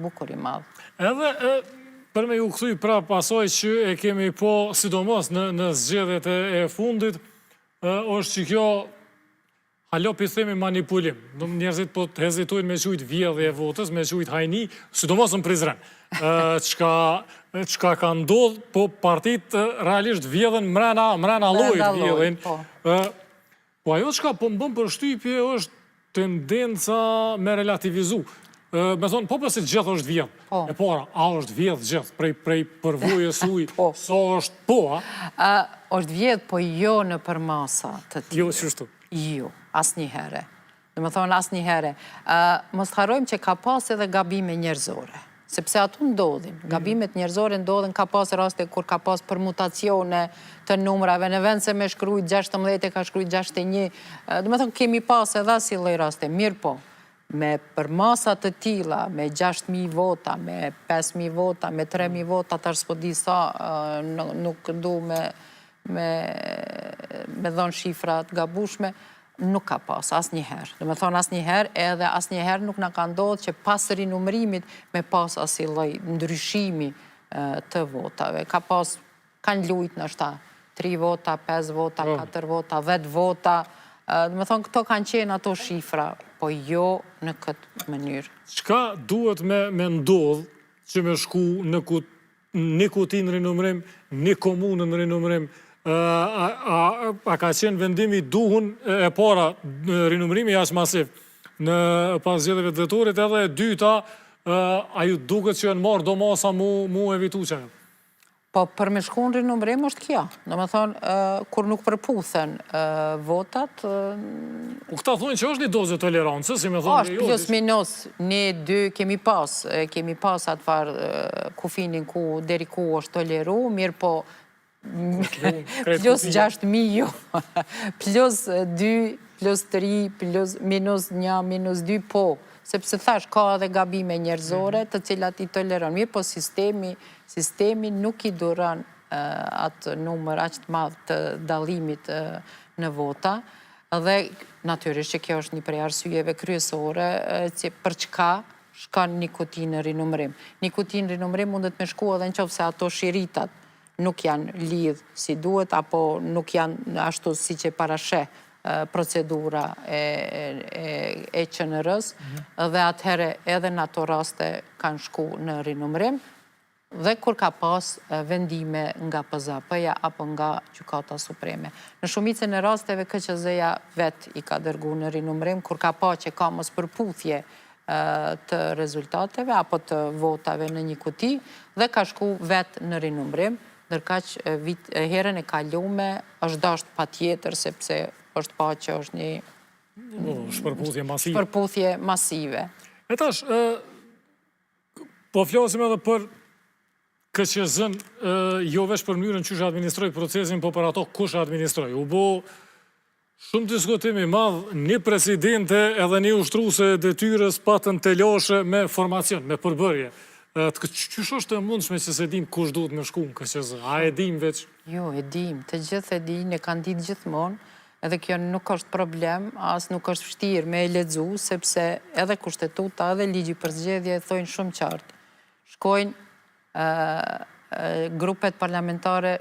bukur i madh. Edhe për me ju kthy pra pasoj që e kemi po, sidomos në zgjedhjet e fundit, është që kjo halo themi manipulim. Njerëzit po të hezitojnë me qujt vjedhje e votës, me qujt hajni, sidomos në Prizren. Çka ka ndodh, po partit realisht vjedhen mrena llojit vjedhin. Po ajo çka po më bën përshtypje është tendenca me relativizu. Me thonë, po përse gjithë është vjedh. E para, a është vjedh gjithë, prej përvojës uj, so është po, a? është vjedh, po jo në përmasa të tjere. Jo, qështu? Jo, asë një herë. Dhe më thonë, asë një herë. Mos të harrojmë që ka pas edhe gabime njerëzore. Sepse atu ndodhin. Gabimet njerëzore ndodhin, ka pas raste kur ka pas permutacione të numrave, në vend se me shkrujt 16 ka shkrujt 61. Dhe më thonë, kemi pas edhe si lloj raste. Mirë po, me përmasa të tilla, me 6.000 vota, me 5.000 vota, me 3.000 vota, tash s'po di sa, nuk du me dhonë shifra të gabushme, nuk ka pas, asë njëherë. Dhe me thonë asë njëherë, edhe asë njëherë nuk na ka ndodhë që pas rinumrimit me pas asë i lloj ndryshimi të votave. Ka pas, kanë lujt në shta, 3 vota, 5 vota, 4 vota, 10 vota. Dhe me thonë, këto kanë qenë ato shifra, po jo në këtë mënyrë. Çka duhet me ndodhë që me shku në një kuti në rinumrim, një komunë në rinumrim, a ka qenë vendimi duhun e para rinumrimi jashtë masiv në pas zgjedhjeve të vetorit, edhe e dyta, a ju duket që janë marrë do masa mu evitu që? Po për me shku në rinumrim është kjo. Në me thonë, kur nuk përputhen votat... Këta thonë që është një dozë tolerancë, si me thonë... është plus minus, një, dy, kemi pas atë farë kufinin ku, deri ku është toleru, mirë po plus 6.000 jo, plus 2, plus 3, plus minus 1, minus 2, po, sepse thash, ka edhe gabime njerëzore të cilat i toleron. Mirë po sistemi nuk i duron atë numër aq të madh të dallimit në vota, dhe natyrisht që kjo është një prej arsyeve kryesore për çka shkon një kuti në rinumrim. Një kuti në rinumrim mundet me shku edhe nëse ato shiritat nuk janë lidh si duhet, apo nuk janë ashtu si që parasheh procedura e QNR-s, dhe atëhere edhe në ato raste kanë shku në rinumrim, dhe kur ka pas vendime nga PZP-ja apo nga Gjykata Supreme. Në shumicën e rasteve KQZ-ja vet i ka dërgu në rinumrim, kur ka pa që ka mos përputhje të rezultateve apo të votave në një kuti, dhe ka shku vet në rinumrim, ndërkaq herën e kalume është dasht pa tjetër, sepse është pa që është një shpërputhje masive. E tash, po flasim edhe për KQZ-n, jo veç për mënyrën çysh administroj procesin, po për ato kush administroj. U bo shumë diskutim i madh, një presidente edhe një ushtruese e detyrës patën telashe me formacion, me përbërje. Qysh është e mundshme që se dim kush duhet me shku në KQZ? A e dim veç? Jo, e dim. Të gjithë e dim, e kanë ditë gjithmonë, edhe kjo nuk është problem, as nuk është vështirë me e lexu, sepse edhe kushtetuta, edhe ligji për zgjedhje thojnë shumë qartë. Shkojnë grupet parlamentare